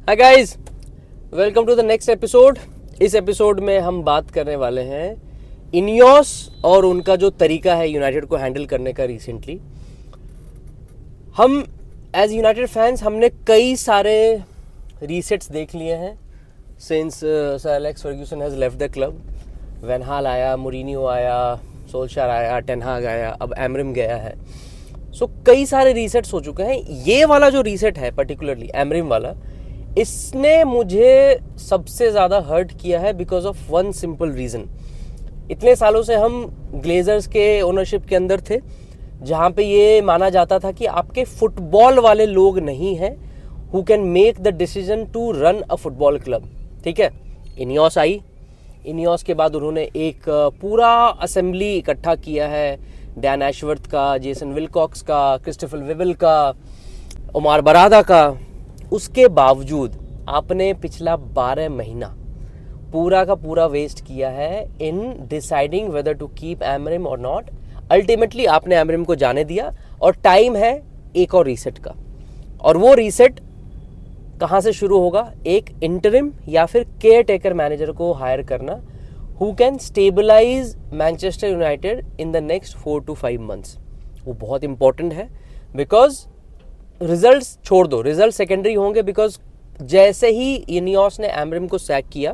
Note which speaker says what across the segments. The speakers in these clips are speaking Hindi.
Speaker 1: Hi guys, welcome to the next episode. इस एपिसोड में हम बात करने वाले हैं इनियोस और उनका जो तरीका है यूनाइटेड को हैंडल करने का। रिसेंटली हम एज यूनाइटेड फैंस हमने कई सारे रीसेट्स देख लिए हैं since sir Alex Ferguson has left the club. Van Gaal आया, मूरिन्हो आया, सोल्शायर आया, टेन हाग आया, अब एमरिम गया है। सो कई सारे रीसेट्स हो चुके हैं। ये वाला जो रीसेट है पर्टिकुलरली एमरिम वाला, इसने मुझे सबसे ज़्यादा हर्ट किया है because of one simple reason. इतने सालों से हम ग्लेजर्स के ओनरशिप के अंदर थे जहाँ पे ये माना जाता था कि आपके फुटबॉल वाले लोग नहीं हैं who can make the decision to run a football club. ठीक है, इनियोस आई। इनियोस के बाद उन्होंने एक पूरा असेंबली इकट्ठा किया है, डैन एशवर्थ का, जेसन विलकॉक्स का, क्रिस्टोफर विवल का, उमार बरादा का। उसके बावजूद आपने पिछला 12 महीना पूरा का पूरा वेस्ट किया है in deciding whether to keep Amorim और नॉट। अल्टीमेटली आपने एमरिम को जाने दिया और टाइम है एक और रीसेट का। और वो रीसेट कहाँ से शुरू होगा? एक इंटरिम या फिर केयर टेकर मैनेजर को हायर करना who can stabilise Manchester United in the next 4 to 5 months। वो बहुत इंपॉर्टेंट है बिकॉज रिजल्ट्स छोड़ दो, रिजल्ट सेकेंडरी होंगे। बिकॉज जैसे ही इनियोस ने एमरिम को सैक किया,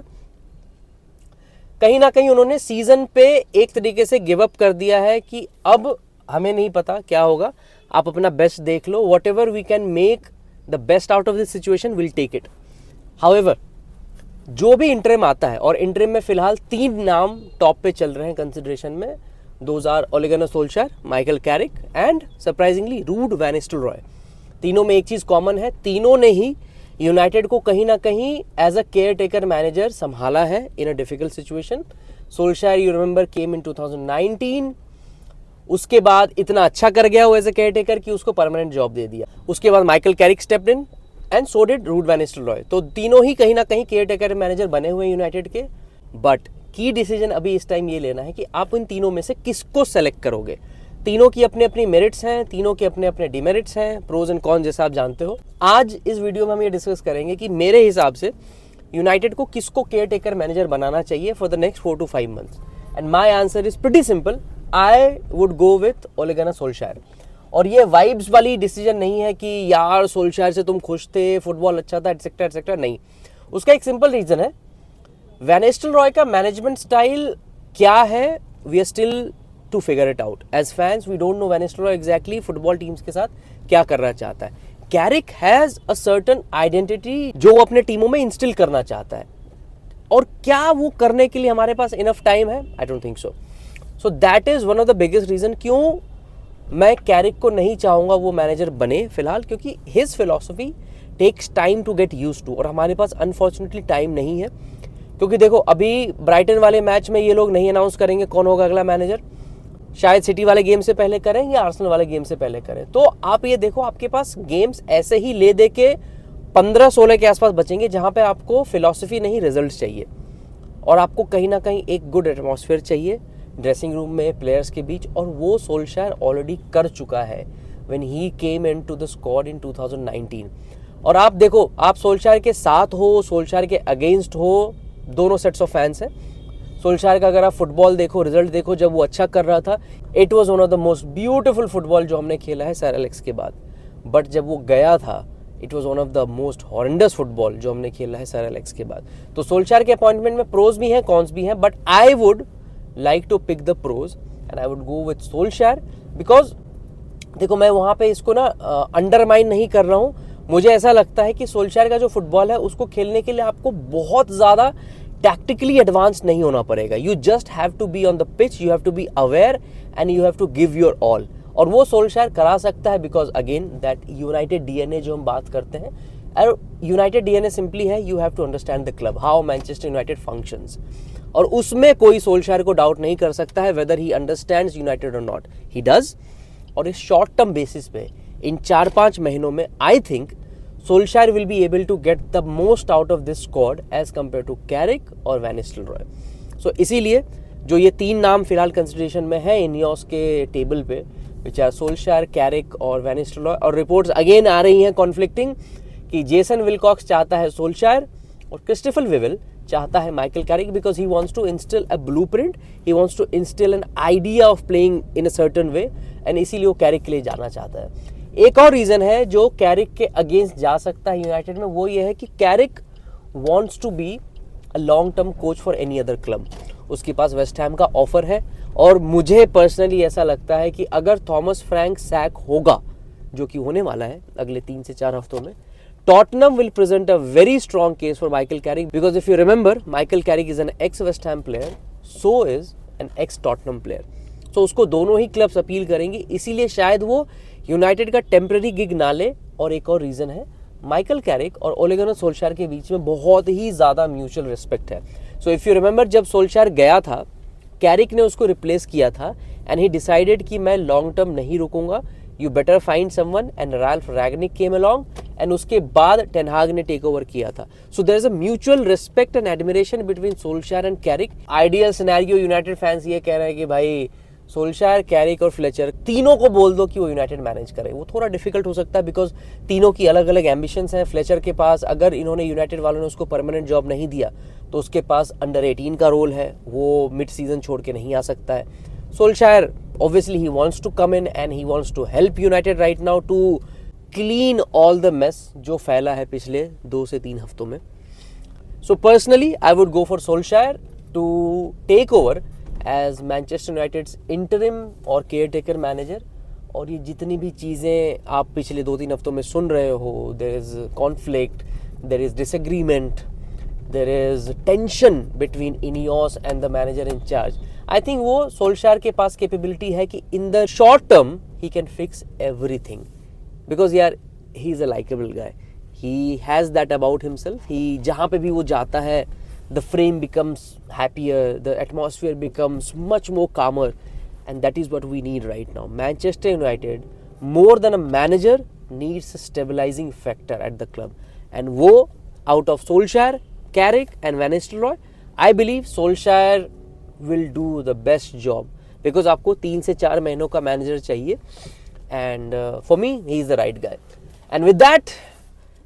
Speaker 1: कहीं ना कहीं उन्होंने सीजन पे एक तरीके से गिव अप कर दिया है कि अब हमें नहीं पता क्या होगा, आप अपना बेस्ट देख लो, whatever we can make the best out of this situation will take it. However जो भी इंटरिम आता है, और इंटरिम में फिलहाल 3 नाम टॉप पे चल रहे हैं कंसिडरेशन में, those are Ole Gunnar Solskjaer, Michael Carrick and surprisingly Ruud van Nistelrooy. तीनों में एक चीज़ कॉमन है, तीनों ने ही यूनाइटेड को कहीं ना कहीं as a caretaker manager संभाला है in a difficult situation. Solskjaer you remember came in 2019, उसके बाद इतना अच्छा कर गया वो एज अ केयर टेकर कि उसको परमानेंट जॉब दे दिया। उसके बाद Michael Carrick stepped in and so did Ruud van Nistelrooy. तो तीनों ही कहीं ना कहीं केयर टेकर मैनेजर बने हुए यूनाइटेड के। बट की डिसीजन अभी इस टाइम ये लेना है कि आप इन तीनों में से किसको सेलेक्ट करोगे। तीनों की अपनी अपनी मेरिट्स हैं, तीनों के अपने अपने डिमेरिट्स हैं, प्रोज एंड कॉन जैसा आप जानते हो। आज इस वीडियो में हम ये डिस्कस करेंगे कि मेरे हिसाब से यूनाइटेड को किसको केयर टेकर मैनेजर बनाना चाहिए for the next 4 to 5 months। And my answer is pretty simple, I would go with ओले गुनर सोल्शायर। और ये वाइब्स वाली डिसीजन नहीं है कि यार सोल्शायर से तुम खुश थे, फुटबॉल अच्छा था, एटसेट्रा एटसेट्रा, नहीं। उसका एक सिंपल रीजन है, वैन निस्टेलरॉय का मैनेजमेंट स्टाइल क्या है, we are still to figure it out. As fans we don't know van Nistelrooy exactly football teams के साथ क्या करना चाहता है। Carrick has a certain identity जो वो अपने टीमों में इंस्टिल करना चाहता है, और क्या वो करने के लिए हमारे पास इनफ टाइम है? I don't think so. So that is one of the biggest reason क्यों मैं कैरिक को नहीं चाहूँगा वो मैनेजर बने फिलहाल, क्योंकि his philosophy takes time to get used to, और हमारे पास अनफॉर्चुनेटली टाइम नहीं है। क्योंकि देखो अभी ब्राइटन वाले मैच में ये लोग नहीं अनाउंस करेंगे कौन होगा अगला मैनेजर, शायद सिटी वाले गेम से पहले करें या आर्सेनल वाले गेम से पहले करें। तो आप ये देखो आपके पास गेम्स ऐसे ही ले दे के 15-16 के आसपास बचेंगे जहाँ पे आपको फिलॉसफी नहीं रिजल्ट चाहिए, और आपको कहीं ना कहीं एक गुड एटमॉस्फेयर चाहिए ड्रेसिंग रूम में, प्लेयर्स के बीच, और वो सोल्शायर ऑलरेडी कर चुका है when he came into the squad in 2019। और आप देखो, आप सोल्शायर के साथ हो, सोल्शायर के अगेंस्ट हो, दोनों सेट्स ऑफ फैंस हैं। सोल्शायर का अगर आप फुटबॉल देखो, रिजल्ट देखो, जब वो अच्छा कर रहा था, it was one of the most beautiful football जो हमने खेला है सर एलेक्स के बाद। बट जब वो गया था, it was one of the most horrendous football जो हमने खेला है सर एलेक्स के बाद। तो सोल्शायर के अपॉइंटमेंट में प्रोज भी हैं, कॉन्स भी हैं, but I would like to pick the pros and I would go with Solskjaer because देखो मैं वहाँ पे इसको ना अंडरमाइन नहीं कर रहा हूँ। मुझे ऐसा लगता है कि सोल्शायर का जो फुटबॉल है उसको खेलने के लिए आपको बहुत ज़्यादा टैक्टिकली एडवांस नहीं होना पड़ेगा। You just have to be on the pitch, you have to be aware and you have to give your all, और वो सोल्शायर करा सकता है because again that United DNA जो हम बात करते हैं, और यूनाइटेड डीएनए सिंपली है you have to understand the club, how Manchester United functions, और उसमें कोई सोल्शायर को डाउट नहीं कर सकता है वेदर ही अंडरस्टैंड्स यूनाइटेड और नॉट, ही डज। और इस शॉर्ट टर्म बेसिस पे इन 4-5 महीनों में I think Solskjaer will be able to get the most out of this squad as compare to Carrick और वैन निस्टेलरॉय। सो इसीलिए जो ये 3 नाम फिलहाल कंसिडरेशन में है इनियोस के टेबल पे, विच आर सोल्शायर, कैरिक और वैन निस्टेलरॉय, और रिपोर्ट्स अगेन आ रही हैं कॉन्फ्लिक्टिंग कि जेसन विलकॉक्स चाहता है सोल्शायर और क्रिस्टोफर विवेल चाहता है Michael Carrick, because he wants to instil a blueprint, he wants to instil an idea of playing in a certain way, and इसीलिए वो कैरिक के लिए जाना चाहता है। एक और रीजन है जो कैरिक के अगेंस्ट जा सकता है यूनाइटेड में, वो ये है कि Carrick wants to be a long term coach for any other club. उसके पास वेस्ट हैम का ऑफर है, और मुझे पर्सनली ऐसा लगता है कि अगर थॉमस फ्रैंक सैक होगा, जो कि होने वाला है अगले 3 से 4 हफ्तों में, Tottenham will present a very strong case for Michael Carrick, because if you remember, Michael Carrick is an ex-West Ham player, so is an ex-Tottenham player. So उसको दोनों ही क्लब्स अपील करेंगे, इसीलिए शायद वो यूनाइटेड का टेम्पररी गिग ना ले। और एक और रीज़न है, माइकल कैरिक और ओले गुनर सोल्शायर के बीच में बहुत ही ज़्यादा म्यूचुअल रिस्पेक्ट है। सो इफ़ यू रिमेंबर, जब सोल्शायर गया था, कैरिक ने उसको रिप्लेस किया था, एंड ही डिसाइडेड कि मैं लॉन्ग टर्म नहीं रुकूंगा, you better find someone, and Ralf Rangnick came along, and उसके बाद टेन हाग ने टेक ओवर किया था। So there is a mutual respect and admiration between Solskjaer and Carrick. Ideal scenario, United fans ये कह रहे हैं कि भाई सोल्शायर, कैरिक और फ्लेचर तीनों को बोल दो कि वो यूनाइटेड मैनेज करे। वो थोड़ा डिफिकल्ट हो सकता है, बिकॉज तीनों की अलग अलग एम्बिशंस हैं। फ्लेचर के पास, अगर इन्होंने यूनाइटेड वालों ने उसको परमानेंट जॉब नहीं दिया, तो उसके पास अंडर 18 का रोल है, वो मिड सीजन छोड़ के नहीं आ सकता है। सोल्शायर, obviously he wants to come in and he wants to help United right now to clean all the mess जो फैला है पिछले 2 से 3 हफ्तों में। So personally I would go for Solskjaer to take over as Manchester United's interim और caretaker manager। और ये जितनी भी चीज़ें आप पिछले 2-3 हफ्तों में सुन रहे हो, there is conflict, there is disagreement, there is tension between Ineos and the manager in charge, I think वो सोल्शायर के पास कैपेबिलिटी है कि in the short term he can fix everything, because यार he is a likeable guy, he has that about himself. He जहाँ पे भी वो जाता है, the frame becomes happier, the atmosphere becomes much more calmer, and that is what we need right now. Manchester United more than a manager needs a stabilising factor at the club, and वो out of Solskjaer, Carrick and van निस्टेलरॉय, I believe Solskjaer will do the best job, because आपको 3 से 4 महीनों का मैनेजर चाहिए, and for me he is the right guy. And with that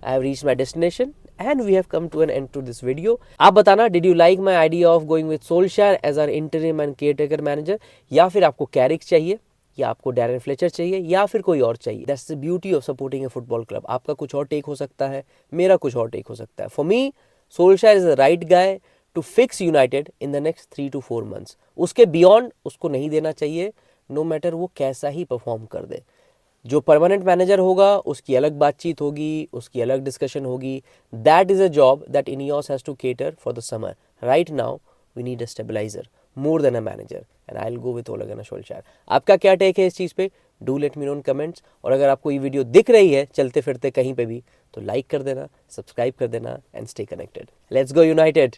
Speaker 1: I have reached my destination and we have come to an end to this video. आप बताना, did you like my idea of going with Solskjaer as our interim and caretaker manager, या फिर आपको कैरिक चाहिए, या आपको डैरेन फ्लेचर चाहिए, या फिर कोई और चाहिए? That's the beauty of supporting a football club. आपका कुछ और टेक हो सकता है, मेरा कुछ और टेक हो सकता है। For me Solskjaer is the right guy to fix United in the next 3 to 4 months. उसके बियॉन्ड उसको नहीं देना चाहिए, नो मैटर वो कैसा ही परफॉर्म कर दे। जो परमानेंट मैनेजर होगा उसकी अलग बातचीत होगी, उसकी अलग डिस्कशन होगी। That is a job that Ineos has to cater for the summer. Right now we need a stabiliser more than a manager, and I will go with Ole Gunnar सोल्शायर। आपका क्या टेक है इस चीज़ पे? Do let me know in comments. और अगर आपको ये वीडियो दिख रही है चलते फिरते कहीं पे भी, तो लाइक कर देना, सब्सक्राइब कर देना, and stay connected. Let's go United.